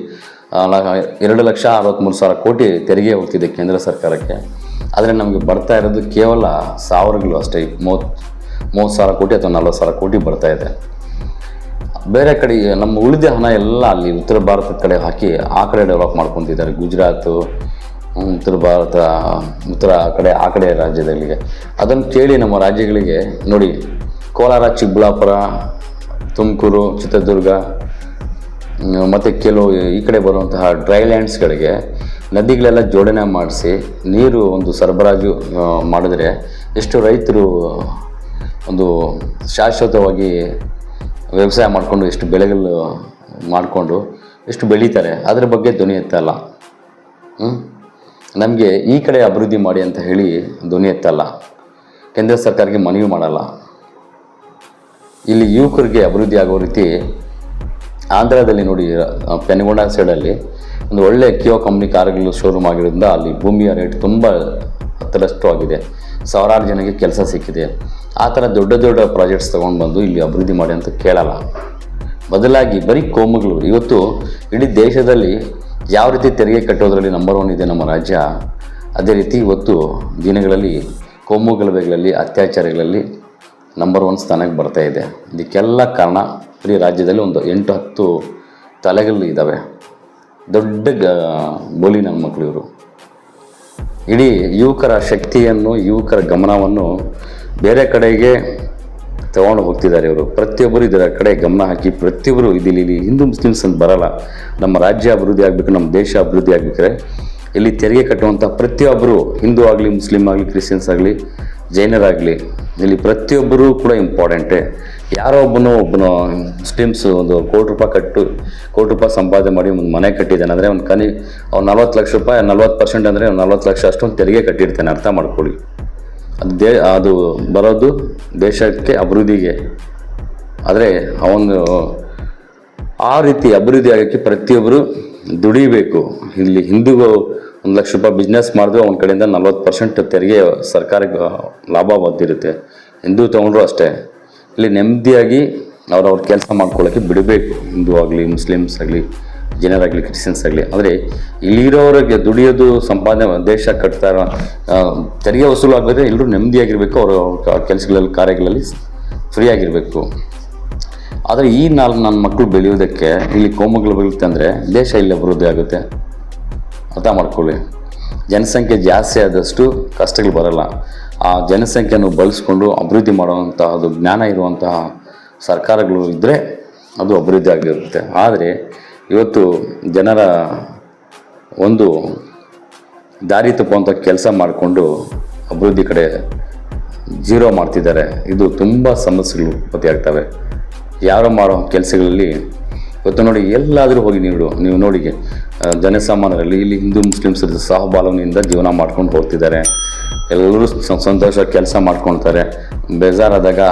2,63,000 ಕೋಟಿ ತೆರಿಗೆ ಹೋಗ್ತಿದೆ ಕೇಂದ್ರ ಸರ್ಕಾರಕ್ಕೆ. ಆದರೆ ನಮಗೆ ಬರ್ತಾ ಇರೋದು ಕೇವಲ ಸಾವಿರಗಳು ಅಷ್ಟೇ, 30,000 ಕೋಟಿ ಅಥವಾ 40,000 ಕೋಟಿ ಬರ್ತಾ ಇದೆ. ಬೇರೆ ಕಡೆ ನಮ್ಮ ಉಳಿದ ಹಣ ಎಲ್ಲ ಅಲ್ಲಿ ಉತ್ತರ ಭಾರತದ ಕಡೆ ಹಾಕಿ ಆ ಕಡೆ ಡೆವಲಪ್ ಮಾಡ್ಕೊತಿದ್ದಾರೆ. ಗುಜರಾತು, ಉತ್ತರ ಭಾರತ, ಆ ಕಡೆ ರಾಜ್ಯಗಳಿಗೆ. ಅದನ್ನು ಕೇಳಿ ನಮ್ಮ ರಾಜ್ಯಗಳಿಗೆ ನೋಡಿ, ಕೋಲಾರ, ಚಿಕ್ಕಬಳ್ಳಾಪುರ, ತುಮಕೂರು, ಚಿತ್ರದುರ್ಗ ಮತ್ತು ಕೆಲವು ಈ ಕಡೆ ಬರುವಂತಹ ಡ್ರೈಲ್ಯಾಂಡ್ಸ್ಗಳಿಗೆ ನದಿಗಳೆಲ್ಲ ಜೋಡಣೆ ಮಾಡಿಸಿ ನೀರು ಒಂದು ಸರಬರಾಜು ಮಾಡಿದ್ರೆ ಎಷ್ಟು ರೈತರು ಒಂದು ಶಾಶ್ವತವಾಗಿ ವ್ಯವಸಾಯ ಮಾಡಿಕೊಂಡು ಎಷ್ಟು ಬೆಳೆಗಳು ಮಾಡಿಕೊಂಡು ಎಷ್ಟು ಬೆಳೀತಾರೆ, ಅದ್ರ ಬಗ್ಗೆ ಧ್ವನಿ ಎತ್ತಲ್ಲ. ನಮಗೆ ಈ ಕಡೆ ಅಭಿವೃದ್ಧಿ ಮಾಡಿ ಅಂತ ಹೇಳಿ ಧ್ವನಿ ಎತ್ತಲ್ಲ, ಕೇಂದ್ರ ಸರ್ಕಾರಕ್ಕೆ ಮನವಿ ಮಾಡಲ್ಲ. ಇಲ್ಲಿ ಯುವಕರಿಗೆ ಅಭಿವೃದ್ಧಿ ಆಗೋ ರೀತಿ ಆಂಧ್ರದಲ್ಲಿ ನೋಡಿ, ಪೆನಗೊಂಡ ಸೈಡಲ್ಲಿ ಒಂದು ಒಳ್ಳೆ ಕಿಯೋ ಕಂಪ್ನಿ ಕಾರುಗಳು ಶೋರೂಮ್ ಆಗಿರೋದ್ರಿಂದ ಅಲ್ಲಿ ಭೂಮಿಯ ರೇಟ್ ತುಂಬ ಹತ್ತರಷ್ಟು ಆಗಿದೆ, ಸಾವಿರಾರು ಜನಕ್ಕೆ ಕೆಲಸ ಸಿಕ್ಕಿದೆ. ಆ ಥರ ದೊಡ್ಡ ದೊಡ್ಡ ಪ್ರಾಜೆಕ್ಟ್ಸ್ ತೊಗೊಂಡು ಬಂದು ಇಲ್ಲಿ ಅಭಿವೃದ್ಧಿ ಮಾಡಿ ಅಂತ ಕೇಳಲ್ಲ. ಬದಲಾಗಿ ಬರೀ ಕೋಮುಗಳು. ಇವತ್ತು ಇಡೀ ದೇಶದಲ್ಲಿ ಯಾವ ರೀತಿ ತೆರಿಗೆ ಕಟ್ಟೋದ್ರಲ್ಲಿ ನಂಬರ್ 1 ಇದೆ ನಮ್ಮ ರಾಜ್ಯ, ಅದೇ ರೀತಿ ಇವತ್ತು ದಿನಗಳಲ್ಲಿ ಕೋಮು ಗಲಭೆಗಳಲ್ಲಿ, ಅತ್ಯಾಚಾರಗಳಲ್ಲಿ ನಂಬರ್ 1 ಸ್ಥಾನಕ್ಕೆ ಬರ್ತಾ ಇದೆ. ಇದಕ್ಕೆಲ್ಲ ಕಾರಣ ಇಡೀ ರಾಜ್ಯದಲ್ಲಿ ಒಂದು 8-10 ತಲೆಗಳು ಇದ್ದಾವೆ. ದೊಡ್ಡ ಬೋಲಿ ನನ್ನ ಮಕ್ಕಳು ಇವರು. ಇಡೀ ಯುವಕರ ಶಕ್ತಿಯನ್ನು, ಯುವಕರ ಗಮನವನ್ನು ಬೇರೆ ಕಡೆಗೆ ತಗೊಂಡು ಹೋಗ್ತಿದ್ದಾರೆ ಇವರು. ಪ್ರತಿಯೊಬ್ಬರು ಇದರ ಕಡೆ ಗಮನ ಹಾಕಿ ಪ್ರತಿಯೊಬ್ಬರು ಇಲ್ಲಿ ಹಿಂದೂ ಮುಸ್ಲಿಮ್ಸ್ ಅಂತ ಬರಲ್ಲ. ನಮ್ಮ ರಾಜ್ಯ ಅಭಿವೃದ್ಧಿ ಆಗಬೇಕು, ನಮ್ಮ ದೇಶ ಅಭಿವೃದ್ಧಿ ಆಗಬೇಕಾದ್ರೆ ಇಲ್ಲಿ ತೆರಿಗೆ ಕಟ್ಟುವಂಥ ಪ್ರತಿಯೊಬ್ಬರು, ಹಿಂದೂ ಆಗಲಿ, ಮುಸ್ಲಿಮ್ ಆಗಲಿ, ಕ್ರಿಶ್ಚಿಯನ್ಸ್ ಆಗಲಿ, ಜೈನರಾಗಲಿ, ಇಲ್ಲಿ ಪ್ರತಿಯೊಬ್ಬರೂ ಕೂಡ ಇಂಪಾರ್ಟೆಂಟೇ. ಯಾರೋ ಒಬ್ಬನು ಮುಸ್ಲಿಮ್ಸ್ ಒಂದು ಕೋಟಿ ರೂಪಾಯಿ ಸಂಪಾದನೆ ಮಾಡಿ ಒಂದು ಮನೆ ಕಟ್ಟಿದ್ದಾನೆ ಅಂದರೆ ಅವ್ನು ಅವ್ನು 40 ಲಕ್ಷ ರೂಪಾಯಿ, 40% ಅಂದರೆ 40 ಲಕ್ಷ ಅಷ್ಟೊಂದು ತೆರಿಗೆ ಕಟ್ಟಿರ್ತಾನೆ. ಅರ್ಥ ಮಾಡ್ಕೊಳ್ಳಿ. ಅದು ಬರೋದು ದೇಶಕ್ಕೆ ಅಭಿವೃದ್ಧಿಗೆ. ಆದರೆ ಅವನು ಆ ರೀತಿ ಅಭಿವೃದ್ಧಿ ಆಗೋಕ್ಕೆ ಪ್ರತಿಯೊಬ್ಬರು ದುಡಿಬೇಕು. ಇಲ್ಲಿ ಹಿಂದೂಗೂ 1 ಲಕ್ಷ ರೂಪಾಯಿ ಬಿಸ್ನೆಸ್ ಮಾಡಿದ್ರು ಅವನ ಕಡೆಯಿಂದ 40% ತೆರಿಗೆ ಸರ್ಕಾರಕ್ಕೆ ಲಾಭ ಬಂದಿರುತ್ತೆ. ಹಿಂದೂ ತೊಗೊಂಡ್ರು ಅಷ್ಟೇ. ಇಲ್ಲಿ ನೆಮ್ಮದಿಯಾಗಿ ಅವ್ರವ್ರ ಕೆಲಸ ಮಾಡ್ಕೊಳ್ಳೋಕ್ಕೆ ಬಿಡಬೇಕು. ಹಿಂದೂ ಆಗಲಿ, ಮುಸ್ಲಿಮ್ಸ್ ಆಗಲಿ, ಜನರಾಗಲಿ, ಕ್ರಿಶ್ಚಿಯನ್ಸ್ ಆಗಲಿ. ಆದರೆ ಇಲ್ಲಿರೋರಿಗೆ ದುಡಿಯೋದು, ಸಂಪಾದನೆ, ದೇಶ ಕಟ್ತಾರ, ತೆರಿಗೆ ವಸೂಲು ಆಗಬೇಕಾದ್ರೆ ಎಲ್ಲರೂ ನೆಮ್ಮದಿಯಾಗಿರಬೇಕು. ಅವರ ಕೆಲಸಗಳಲ್ಲಿ, ಕಾರ್ಯಗಳಲ್ಲಿ ಫ್ರೀ ಆಗಿರಬೇಕು. ಆದರೆ ಈ ನನ್ನ ಮಕ್ಕಳು ಬೆಳೆಯೋದಕ್ಕೆ ಇಲ್ಲಿ ಕೋಮುಗಳು ಬೆಳೆಯುತ್ತೆ ಅಂದರೆ ದೇಶ ಇಲ್ಲಿ ಅಭಿವೃದ್ಧಿ ಆಗುತ್ತೆ. ಅರ್ಥ ಮಾಡ್ಕೊಳ್ಳಿ. ಜನಸಂಖ್ಯೆ ಜಾಸ್ತಿ ಆದಷ್ಟು ಕಷ್ಟಗಳು ಬರಲ್ಲ. ಆ ಜನಸಂಖ್ಯೆಯನ್ನು ಬಳಸ್ಕೊಂಡು ಅಭಿವೃದ್ಧಿ ಮಾಡುವಂತಹದ್ದು ಜ್ಞಾನ ಇರುವಂತಹ ಸರ್ಕಾರಗಳು ಇದ್ದರೆ ಅದು ಅಭಿವೃದ್ಧಿ ಆಗಿರುತ್ತೆ. ಆದರೆ ಇವತ್ತು ಜನರ ಒಂದು ದಾರಿ ತಪ್ಪುವಂಥ ಕೆಲಸ ಮಾಡಿಕೊಂಡು ಅಭಿವೃದ್ಧಿ ಕಡೆ ಜೀರೋ ಮಾಡ್ತಿದ್ದಾರೆ. ಇದು ತುಂಬ ಸಮಸ್ಯೆಗಳು ಉತ್ಪತ್ತಿಯಾಗ್ತವೆ. ಯಾರೋ ಮಾಡೋ ಕೆಲಸಗಳಲ್ಲಿ ಇವತ್ತು ನೋಡಿ, ಎಲ್ಲಾದರೂ ಹೋಗಿ ನೀವು ನೋಡಿ, ಜನಸಾಮಾನ್ಯರಲ್ಲಿ ಇಲ್ಲಿ ಹಿಂದೂ ಮುಸ್ಲಿಮ್ಸ್ ಸಹಬಾಳ್ವೆಯಿಂದ ಜೀವನ ಮಾಡ್ಕೊಂಡು ಹೋಗ್ತಿದ್ದಾರೆ. ಎಲ್ಲರೂ ಸಂತೋಷ ಕೆಲಸ ಮಾಡ್ಕೊಳ್ತಾರೆ. ಬೇಜಾರಾದಾಗ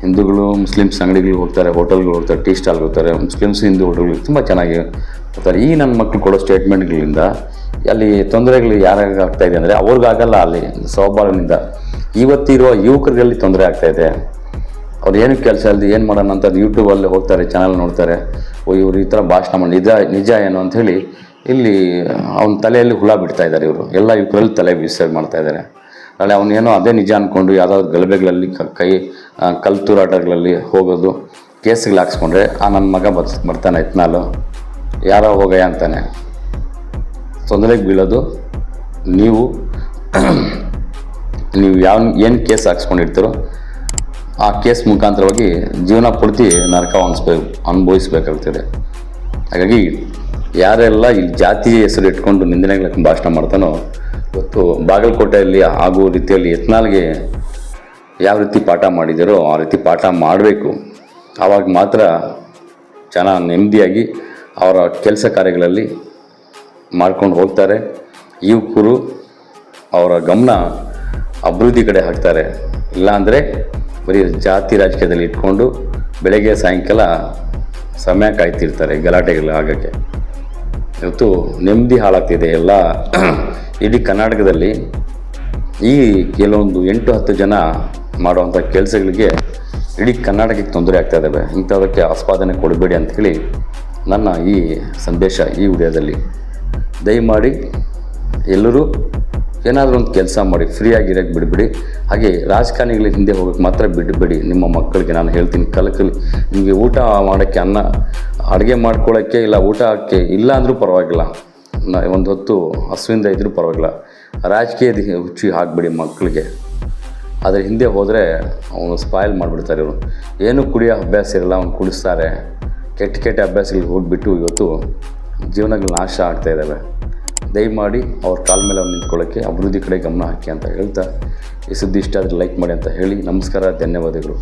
ಹಿಂದೂಗಳು ಮುಸ್ಲಿಮ್ಸ್ ಅಂಗಡಿಗಳು ಹೋಗ್ತಾರೆ, ಹೋಟೆಲ್ಗಳು ಹೋಗ್ತಾರೆ, ಟೀ ಸ್ಟಾಲ್ಗೆ ಹೋಗ್ತಾರೆ. ಮುಸ್ಲಿಮ್ಸ್ ಹಿಂದೂ ಹೋಟೆಲ್ಗಳು ತುಂಬ ಚೆನ್ನಾಗಿ ಹೋಗ್ತಾರೆ. ಈ ನನ್ನ ಮಕ್ಕಳು ಕೊಡೋ ಸ್ಟೇಟ್ಮೆಂಟ್ಗಳಿಂದ ಅಲ್ಲಿ ತೊಂದರೆಗಳು ಯಾರ್ಯಾರು ಆಗ್ತಾಯಿದೆ ಅಂದರೆ ಅವ್ರಿಗಾಗಲ್ಲ, ಅಲ್ಲಿ ಸಹಬಾಳ್ವೆಯಿಂದ ಇವತ್ತಿರುವ ಯುವಕರಲ್ಲಿ ತೊಂದರೆ ಆಗ್ತಾಯಿದೆ. ಅವ್ರು ಏನು ಕೆಲಸ ಇಲ್ಲದೆ ಏನು ಮಾಡೋಣ ಅಂತ ಯೂಟ್ಯೂಬಲ್ಲಿ ಹೋಗ್ತಾರೆ, ಚಾನಲ್ ನೋಡ್ತಾರೆ. ಇವರು ಈ ಥರ ಭಾಷಣ ಮಾಡಿ ನಿಜ ಏನು ಅಂಥೇಳಿ ಇಲ್ಲಿ ಅವನ ತಲೆಯಲ್ಲಿ ಹುಳ ಬಿಡ್ತಾ ಇದ್ದಾರೆ ಇವರು. ಎಲ್ಲ ಯುವಕರಲ್ಲಿ ತಲೆ ಬಿಸಿ ಮಾಡ್ತಾ ಇದ್ದಾರೆ. ನಾಳೆ ಅವನೇನೋ ಅದೇ ನಿಜ ಅಂದ್ಕೊಂಡು ಯಾವುದಾದ್ರು ಗಲಭೆಗಳಲ್ಲಿ ಕಲ್ಲು ತೂರಾಟಗಳಲ್ಲಿ ಹೋಗೋದು, ಕೇಸ್ಗಳು ಹಾಕ್ಸ್ಕೊಂಡ್ರೆ ನನ್ನ ಮಗ ಬರ್ತಾನೆ ಎತ್ನಾಲು, ಯಾರೋ ಹೋಗಯ್ಯ ಅಂತಾನೆ. ತೊಂದರೆಗೆ ಬೀಳೋದು ನೀವು ಏನು ಕೇಸ್ ಹಾಕ್ಸ್ಕೊಂಡಿರ್ತೀರೋ ಆ ಕೇಸ್ ಮುಖಾಂತರವಾಗಿ ಜೀವನ ಪೂರ್ತಿ ನರಕ ಅನುಭವಿಸ್ಬೇಕಾಗ್ತದೆ. ಹಾಗಾಗಿ ಯಾರೆಲ್ಲ ಈ ಜಾತಿ ಹೆಸರು ಇಟ್ಕೊಂಡು ನಿಂದನೆಗಳ ಭಾಷಣ ಮಾಡ್ತಾನೋ, ಇವತ್ತು ಬಾಗಲಕೋಟೆಯಲ್ಲಿ ಆಗುವ ರೀತಿಯಲ್ಲಿ ಎತ್ನಾಲ್ಗೆ ಯಾವ ರೀತಿ ಪಾಠ ಮಾಡಿದಾರೋ ಆ ರೀತಿ ಪಾಠ ಮಾಡಬೇಕು. ಆವಾಗ ಮಾತ್ರ ಜನ ನೆಮ್ಮದಿಯಾಗಿ ಅವರ ಕೆಲಸ ಕಾರ್ಯಗಳಲ್ಲಿ ಮಾಡ್ಕೊಂಡು ಹೋಗ್ತಾರೆ. ಯುವಕರು ಅವರ ಗಮನ ಅಭಿವೃದ್ಧಿ ಕಡೆ ಹಾಕ್ತಾರೆ. ಇಲ್ಲಾಂದರೆ ಬರೀ ಜಾತಿ ರಾಜಕೀಯದಲ್ಲಿ ಇಟ್ಕೊಂಡು ಬೆಳಗ್ಗೆ ಸಾಯಂಕಾಲ ಸಮಯ ಕಾಯ್ತಿರ್ತಾರೆ ಗಲಾಟೆಗಳು ಆಗೋಕ್ಕೆ. ಇವತ್ತು ನೆಮ್ಮದಿ ಹಾಳಾಗ್ತಿದೆ ಎಲ್ಲ. ಇಡೀ ಕರ್ನಾಟಕದಲ್ಲಿ ಈ ಕೆಲವೊಂದು 8-10 ಜನ ಮಾಡುವಂಥ ಕೆಲಸಗಳಿಗೆ ಇಡೀ ಕರ್ನಾಟಕಕ್ಕೆ ತೊಂದರೆ ಆಗ್ತಾ ಇದ್ದಾವೆ. ಇಂಥದಕ್ಕೆ ಆಸ್ಪಾದನೆ ಕೊಡಬೇಡಿ ಅಂಥೇಳಿ ನನ್ನ ಈ ಸಂದೇಶ ಈ ವಿಡಿಯೋದಲ್ಲಿ. ದಯಮಾಡಿ ಎಲ್ಲರೂ ಏನಾದರೂ ಒಂದು ಕೆಲಸ ಮಾಡಿ, ಫ್ರೀಯಾಗಿರೋಕ್ಕೆ ಬಿಡಬೇಡಿ. ಹಾಗೆ ರಾಜಕಾರಣಿಗಳ ಹಿಂದೆ ಹೋಗೋಕ್ಕೆ ಮಾತ್ರ ಬಿಡಬೇಡಿ. ನಿಮ್ಮ ಮಕ್ಕಳಿಗೆ ನಾನು ಹೇಳ್ತೀನಿ, ಕಲಕಲಿ ನಿಮಗೆ ಊಟ ಮಾಡೋಕ್ಕೆ, ಅಡುಗೆ ಮಾಡ್ಕೊಳ್ಳೋಕ್ಕೆ ಇಲ್ಲ, ಊಟಕ್ಕೆ ಇಲ್ಲ ಅಂದರೂ ಪರವಾಗಿಲ್ಲ, ಒಂದು ಹೊತ್ತು ಹಸುವಿಂದ ಇದ್ದರೂ ಪರವಾಗಿಲ್ಲ, ರಾಜಕೀಯದ ಹುಚ್ಚಿ ಹಾಕಬೇಡಿ ಮಕ್ಕಳಿಗೆ. ಅದರ ಹಿಂದೆ ಹೋದರೆ ಅವನು ಸ್ಪಾಯ್ಲ್ ಮಾಡಿಬಿಡ್ತಾರೆ. ಇವರು ಏನೂ ಕುಡಿಯೋ ಅಭ್ಯಾಸ ಇರಲ್ಲ, ಅವ್ನು ಕುಡಿಸ್ತಾರೆ. ಕೆಟ್ಟ ಅಭ್ಯಾಸಗಳಿಗೆ ಹೋಗಿಬಿಟ್ಟು ಇವತ್ತು ಜೀವನಗಳು ನಾಶ ಆಗ್ತಾಯಿದ್ದಾವೆ. ದಯಮಾಡಿ ಅವ್ರ ಕಾಲ ಮೇಲೆ ಅವ್ರು ನಿಂತ್ಕೊಳ್ಳೋಕ್ಕೆ ಅಭಿವೃದ್ಧಿ ಕಡೆ ಗಮನ ಹಾಕಿ ಅಂತ ಹೇಳ್ತಾ, ಈ ಸುದ್ದಿ ಇಷ್ಟ ಆದರೆ ಲೈಕ್ ಮಾಡಿ ಅಂತ ಹೇಳಿ ನಮಸ್ಕಾರ, ಧನ್ಯವಾದಗಳು.